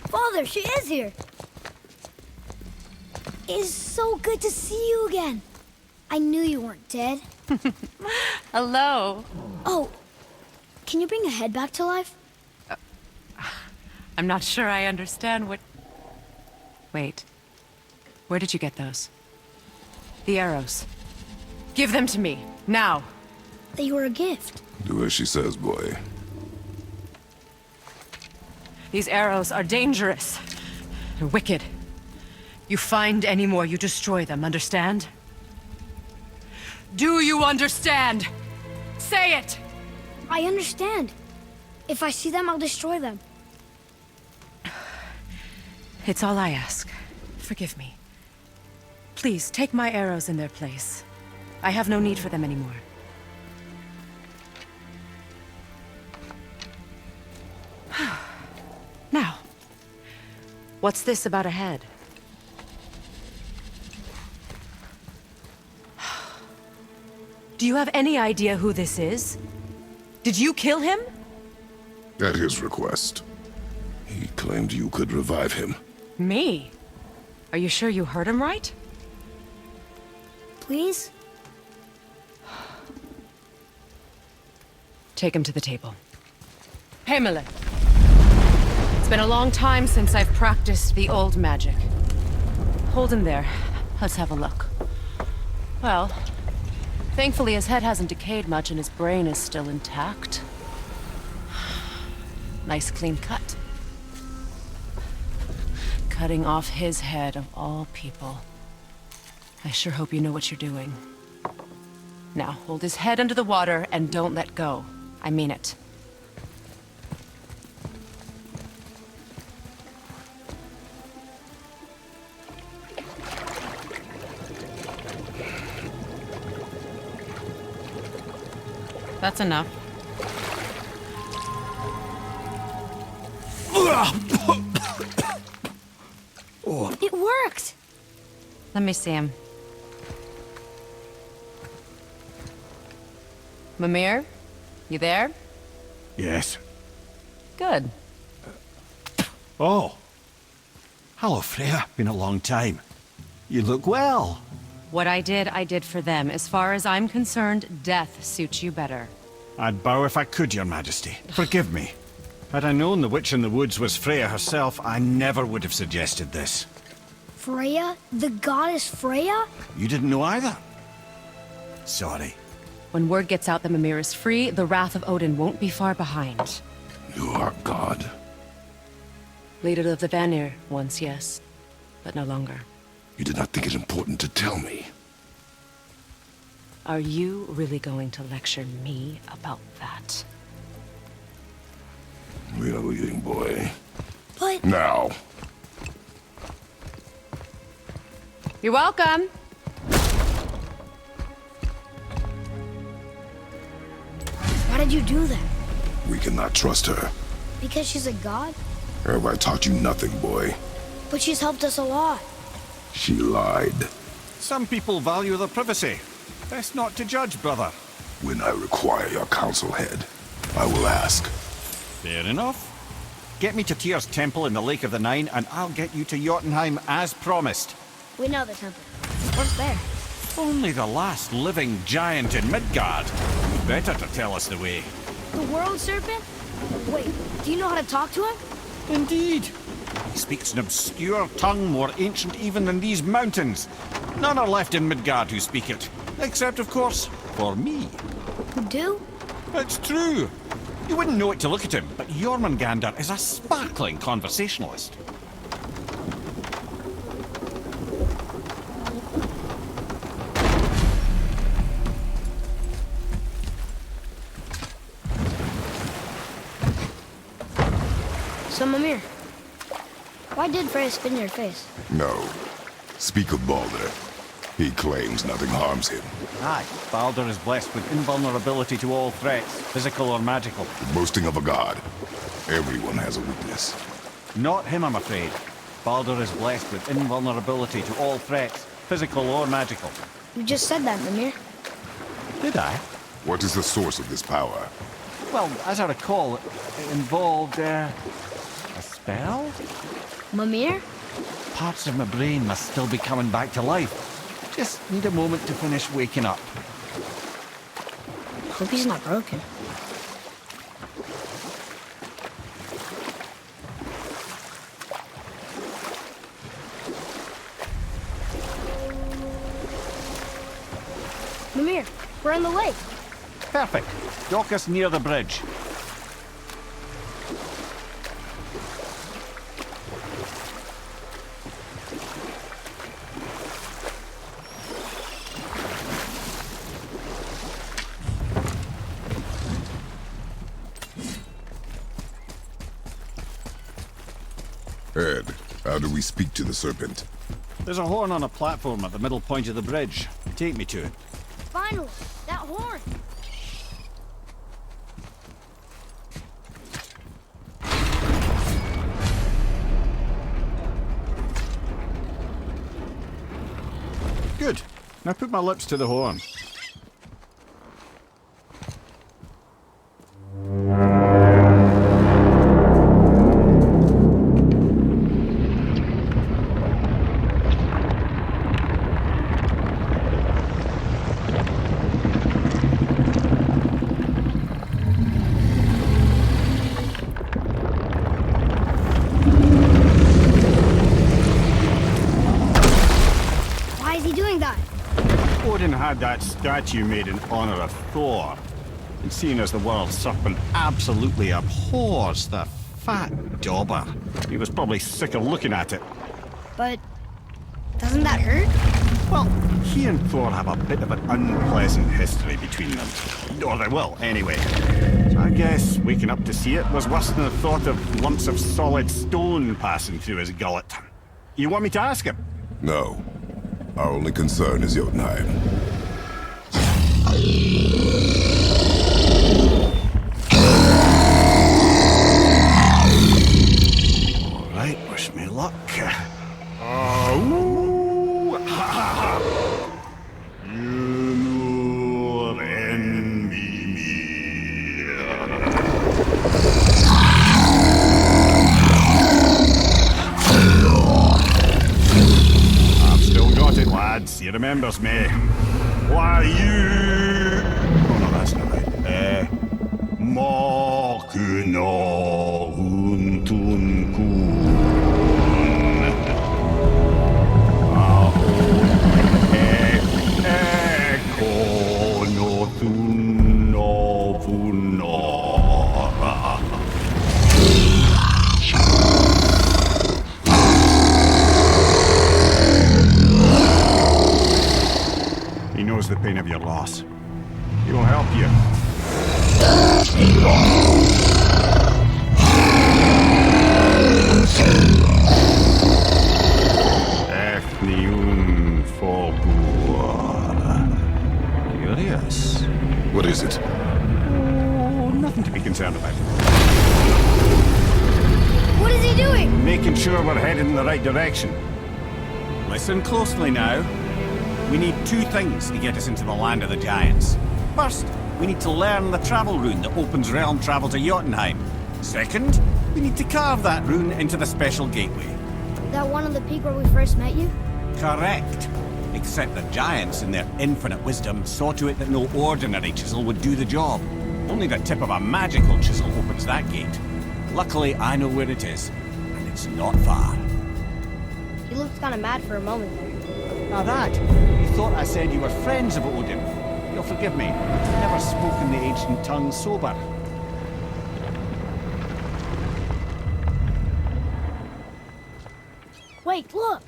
Father, she is here. It is so good to see you again. I knew you weren't dead. Hello. Oh, can you bring a head back to life? I'm not sure I understand what... Wait. Where did you get those? The arrows. Give them to me, now. They were a gift. Do as she says, boy. These arrows are dangerous. They're wicked. You find any more, you destroy them, understand? Do you understand? Say it! I understand. If I see them, I'll destroy them. It's all I ask. Forgive me. Please, take my arrows in their place. I have no need for them anymore. Now, what's this about a head? Do you have any idea who this is? Did you kill him? At his request. He claimed you could revive him. Me? Are you sure you heard him right? Please? Take him to the table. Himmelen. It's been a long time since I've practiced the old magic. Hold him there. Let's have a look. Well, thankfully his head hasn't decayed much and his brain is still intact. Nice clean cut. Cutting off his head of all people. I sure hope you know what you're doing. Now, hold his head under the water and don't let go. I mean it. That's enough. It worked! Let me see him. Mimir? You there? Yes. Good. Oh. Hello, Freya. Been a long time. You look well. What I did for them. As far as I'm concerned, death suits you better. I'd bow if I could, Your Majesty. Forgive me. Had I known the witch in the woods was Freya herself, I never would have suggested this. Freya? The goddess Freya? You didn't know either? Sorry. When word gets out that Mimir is free, the wrath of Odin won't be far behind. You are God. Leader of the Vanir, once, yes. But no longer. You did not think it important to tell me. Are you really going to lecture me about that? We are leaving, boy. But... Now. You're welcome. Why did you do that? We cannot trust her. Because she's a god? Have I taught you nothing, boy? But she's helped us a lot. She lied. Some people value their privacy. Best not to judge, brother. When I require your council head, I will ask. Fair enough. Get me to Tyr's temple in the Lake of the Nine, and I'll get you to Jotunheim as promised. We know the temple. What's there? Only the last living giant in Midgard. Who better to tell us the way? The world serpent? Wait, do you know how to talk to him? Indeed. He speaks an obscure tongue more ancient even than these mountains. None are left in Midgard who speak it. Except, of course, for me. Who do? It's true. You wouldn't know it to look at him, but Jormungandr is a sparkling conversationalist. So, Mimir, why did Freya spit in your face? No. Speak of Baldur. He claims nothing harms him. Aye, Baldur is blessed with invulnerability to all threats, physical or magical. The boasting of a god. Everyone has a weakness. Not him, I'm afraid. Baldur is blessed with invulnerability to all threats, physical or magical. You just said that, Mimir. Did I? What is the source of this power? Well, as I recall, it involved, a spell? Mimir? Parts of my brain must still be coming back to life. Just need a moment to finish waking up. Hope he's not broken. Mimir, we're on the lake. Perfect. Dock us near the bridge. Ed, how do we speak to the serpent? There's a horn on a platform at the middle point of the bridge. Take me to it. Finally, that horn. Good. Now put my lips to the horn. Why is he doing that? Odin had that statue made in honor of Thor. And seeing as the world serpent absolutely abhors the fat dauber, he was probably sick of looking at it. But doesn't that hurt? Well, he and Thor have a bit of an unpleasant history between them. Or they will, anyway. So I guess waking up to see it was worse than the thought of lumps of solid stone passing through his gullet. You want me to ask him? No. Our only concern is Jotunheim. All right, wish me luck. Ooh, ha, ha, ha. You envy me. I've still got it, lads. He remembers me. Why, you... Oh, no, that's not right. Makuna huntun kun. He knows the pain of your loss. He will help you. Efniun Forbur. Curious. What is it? Oh, nothing to be concerned about. What is he doing? Making sure we're headed in the right direction. Listen closely now. We need two things to get us into the land of the giants. First, we need to learn the travel rune that opens realm travel to Jotunheim. Second, we need to carve that rune into the special gateway. That one on the peak where we first met you? Correct. Except the giants, in their infinite wisdom, saw to it that no ordinary chisel would do the job. Only the tip of a magical chisel opens that gate. Luckily, I know where it is, and it's not far. He looked kind of mad for a moment there. Now that, you thought I said you were friends of Odin. You'll forgive me. I've never spoken the ancient tongue sober. Wait, look!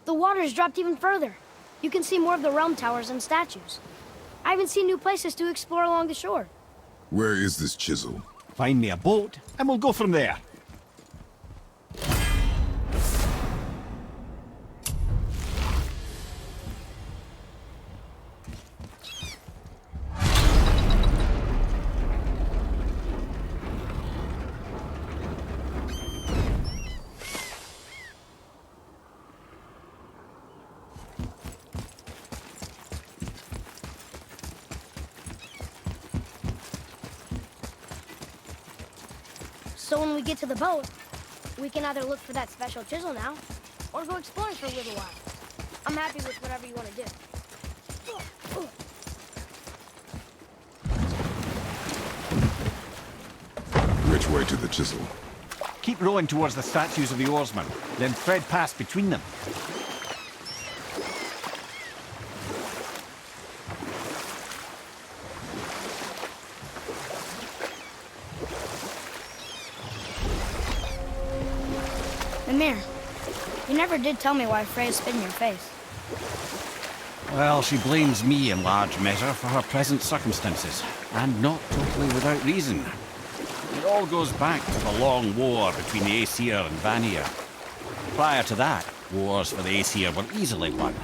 The water's dropped even further. You can see more of the realm towers and statues. I even see new places to explore along the shore. Where is this chisel? Find me a boat, and we'll go from there. So when we get to the boat, we can either look for that special chisel now, or go exploring for a little while. I'm happy with whatever you want to do. Which way to the chisel? Keep rowing towards the statues of the oarsmen, then thread past between them. Mimir, you never did tell me why Freya spit in your face. Well, she blames me in large measure for her present circumstances, and not totally without reason. It all goes back to the long war between the Aesir and Vanir. Prior to that, wars for the Aesir were easily won,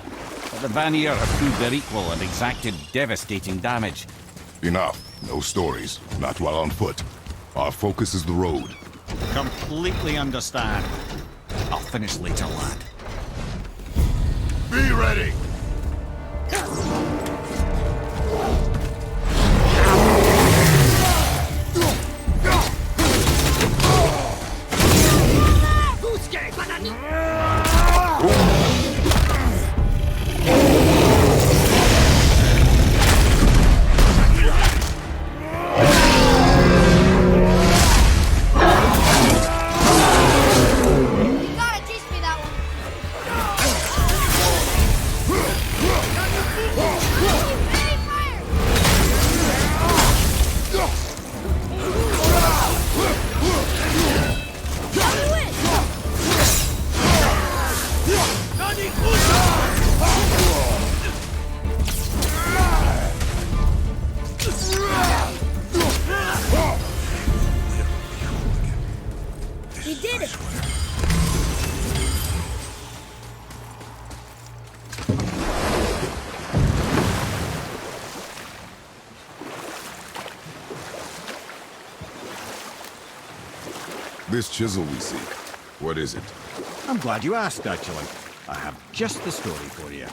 but the Vanir have proved their equal and exacted devastating damage. Enough. No stories. Not while on foot. Our focus is the road. Completely understand. I'll finish later, lad. Be ready! You gotta teach me that one. He did it! This chisel we seek. What is it? I'm glad you asked, actually. I have just the story for you.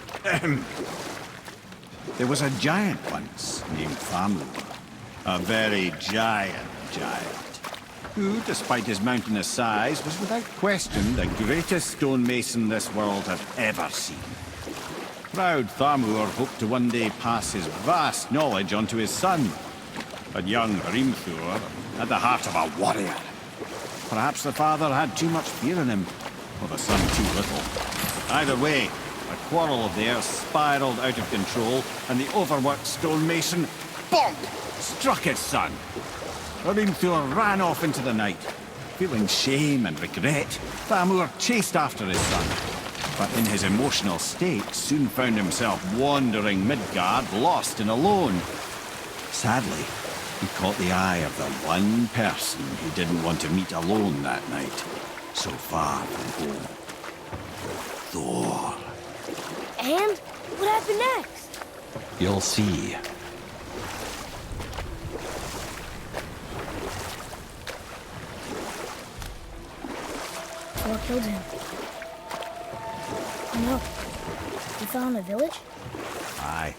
There was a giant once named Thamur. A very giant, who, despite his mountainous size, was without question the greatest stonemason this world had ever seen. Proud Thamur hoped to one day pass his vast knowledge on to his son. But young Hrimthur had the heart of a warrior. Perhaps the father had too much fear in him, or the son too little. Either way, a quarrel of theirs spiraled out of control, and the overworked stonemason, bonk, struck his son. Hrimthur ran off into the night. Feeling shame and regret, Thamur chased after his son. But in his emotional state, soon found himself wandering Midgard, lost and alone. Sadly, he caught the eye of the one person he didn't want to meet alone that night, so far from home. Thor. And what happened next? You'll see. Thor killed him. No. He fell in a village? Aye.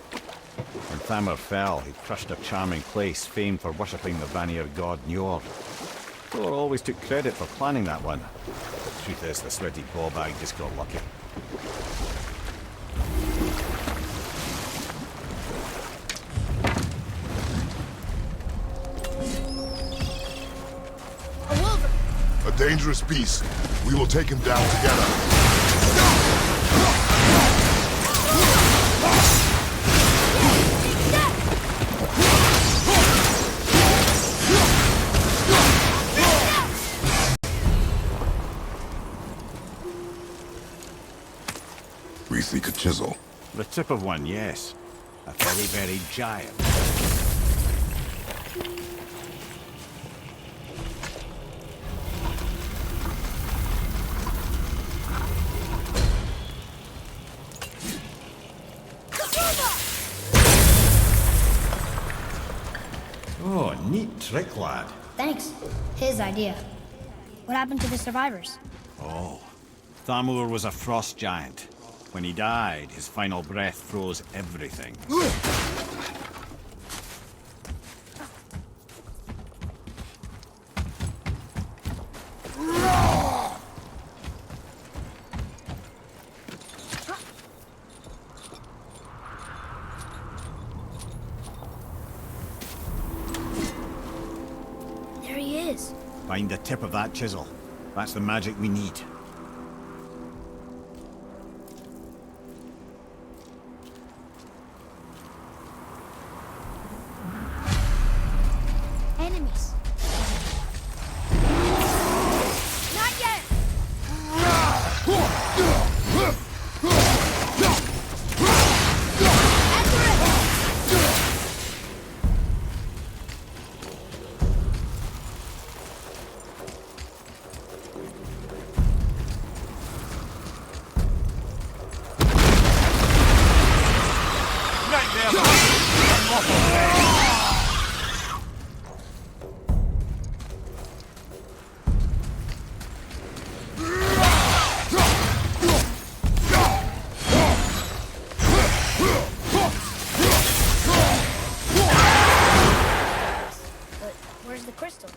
When Thamur fell, he crushed a charming place famed for worshipping the Vanir god Njord. Thor always took credit for planning that one. The truth is, the sweaty ballbag just got lucky. A wolver! A dangerous beast. We will take him down together. We seek a chisel. The tip of one, yes. A very, very giant. Oh, neat trick, lad. Thanks. His idea. What happened to the survivors? Oh, Thamur was a frost giant. When he died, his final breath froze everything. is. Find the tip of that chisel. That's the magic we need. Enemies. Not yet! Right there! Unlawful thing. But where's the crystal?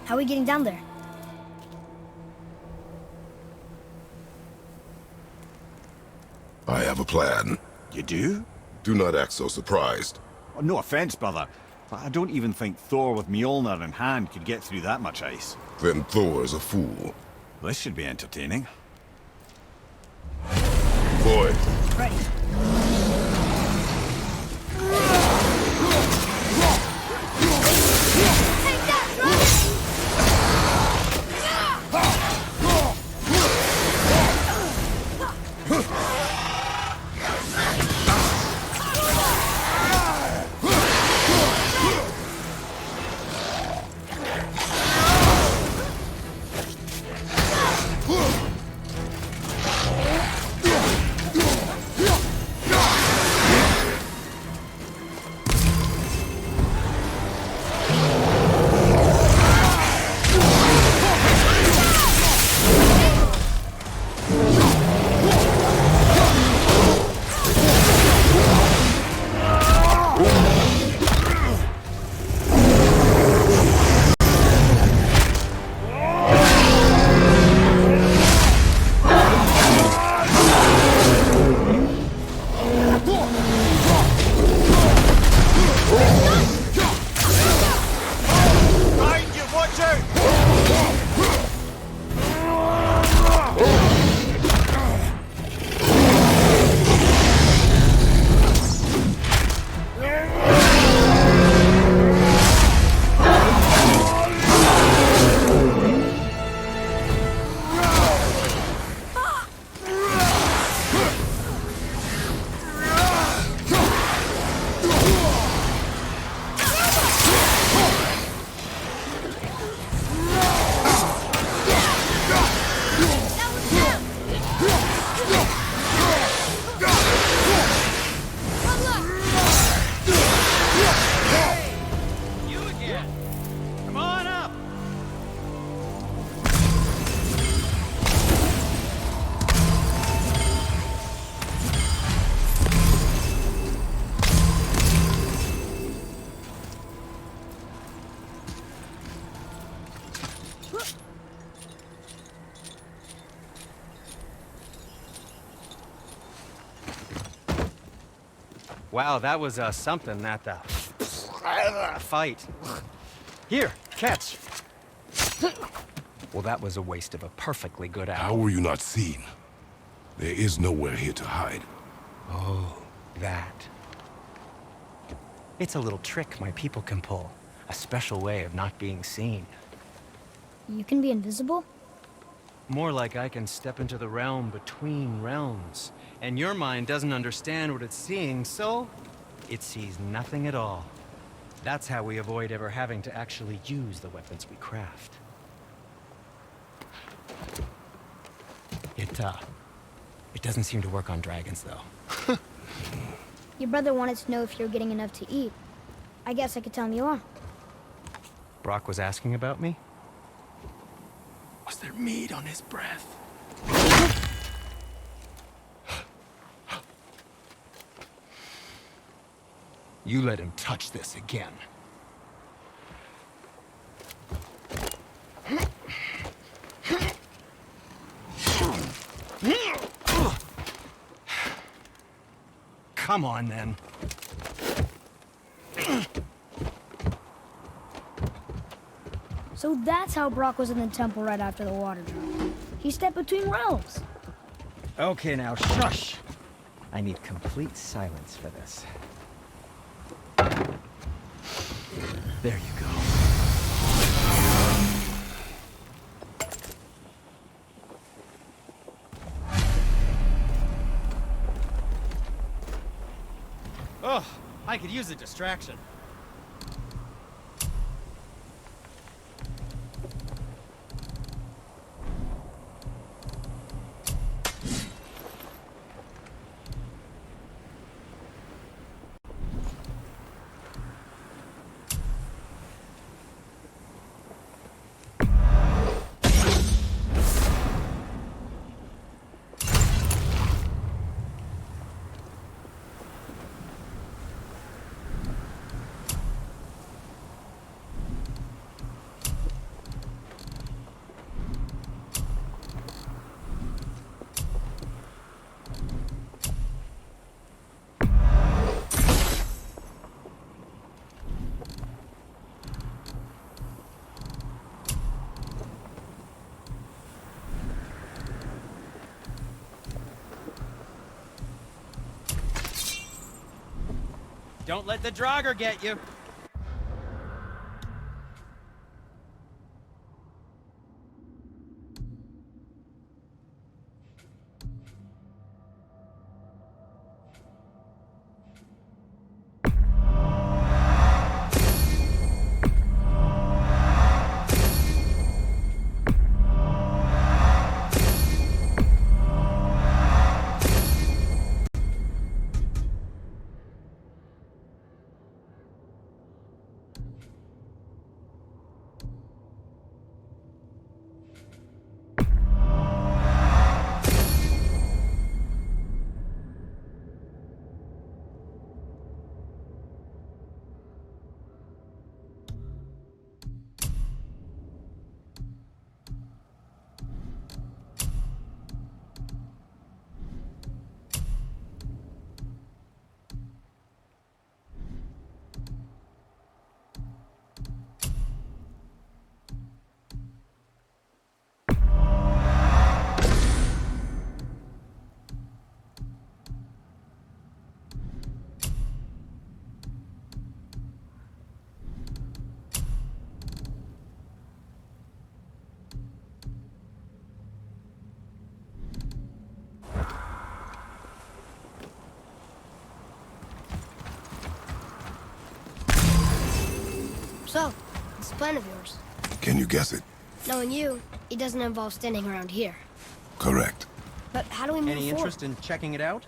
How are we getting down there? I have a plan. You do? Do not act so surprised. Oh, no offense, brother, but I don't even think Thor with Mjolnir in hand could get through that much ice. Then Thor's a fool. This should be entertaining. Boy, Ready. Take that, brother! Right, you watch out! You again. Come on up. Wow, that was something, that fight. Here, catch. Well, that was a waste of a perfectly good how apple. were you not seen? There is nowhere here to hide. Oh, that. It's a little trick my people can pull. A special way of not being seen. You can be invisible? More like I can step into the realm between realms. And your mind doesn't understand what it's seeing, so it sees nothing at all. That's how we avoid ever having to actually use the weapons we craft. It doesn't seem to work on dragons, though. Your brother wanted to know if you're getting enough to eat. I guess I could tell him you are. Brock was asking about me? Was there meat on his breath? You let him touch this again. Come on, then. So that's how Brock was in the temple right after the water drop. He stepped between realms. Okay, now shush. I need complete silence for this. There you go. Oh, I could use a distraction. Don't let the Draugr get you. So, this plan of yours. Can you guess it? Knowing you, it doesn't involve standing around here. Correct. But how do we move Any forward? interest in checking it out?